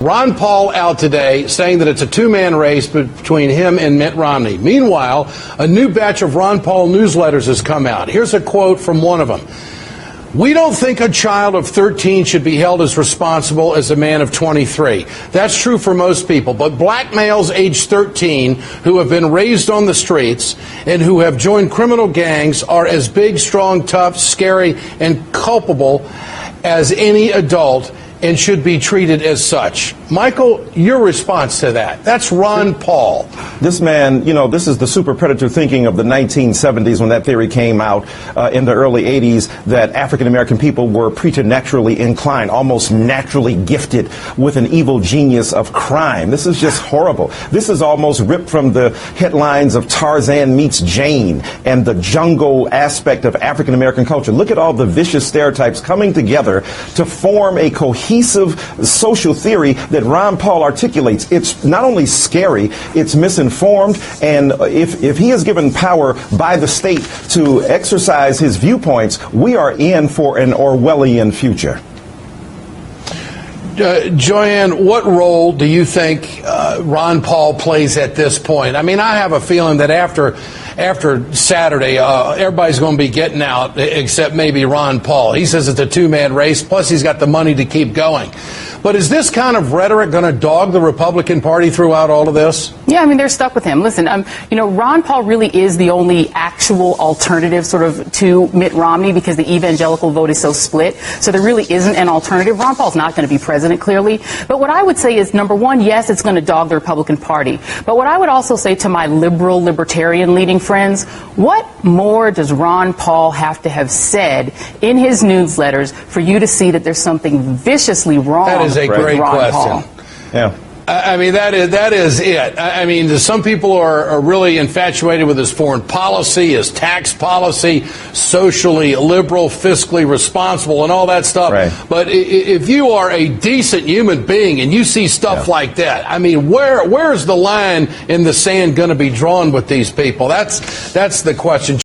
Ron Paul out today saying that it's a two-man race between him and Mitt Romney. Meanwhile, a new batch of Ron Paul newsletters has come out. Here's a quote from one of them. "We don't think a child of 13 should be held as responsible as a man of 23. That's true for most people, but black males age 13 who have been raised on the streets and who have joined criminal gangs are as big, strong, tough, scary, and culpable as any adult and should be treated as such." Michael, your response to that? That's Ron Paul. This man, you know, this is the super predator thinking of the 1970s when that theory came out in the early 80s that African-American people were preternaturally inclined, almost naturally gifted with an evil genius of crime. This is just horrible. This is almost ripped from the headlines of Tarzan meets Jane and the jungle aspect of African-American culture. Look at all the vicious stereotypes coming together to form a cohesive social theory that Ron Paul articulates. It's not only scary, it's misinformed, and if he is given power by the state to exercise his viewpoints, we are in for an Orwellian future. Joanne, what role do you think Ron Paul plays at this point? I mean, I have a feeling that after Saturday, everybody's going to be getting out except maybe Ron Paul. He says it's a two-man race, plus he's got the money to keep going. But is this kind of rhetoric going to dog the Republican Party throughout all of this? Yeah, I mean, they're stuck with him. Listen, you know, Ron Paul really is the only actual alternative sort of to Mitt Romney because the evangelical vote is so split. So there really isn't an alternative. Ron Paul's not going to be president, clearly. But what I would say is, number one, yes, it's going to dog the Republican Party. But what I would also say to my liberal, libertarian leading friends, what more does Ron Paul have to have said in his newsletters for you to see that there's something viciously wrong? That is a great question. Paul. Yeah. I mean, that is it. I mean, some people are really infatuated with his foreign policy, his tax policy, socially liberal, fiscally responsible, and all that stuff. Right. But if you are a decent human being and you see stuff like that, I mean, where's the line in the sand going to be drawn with these people? That's the question.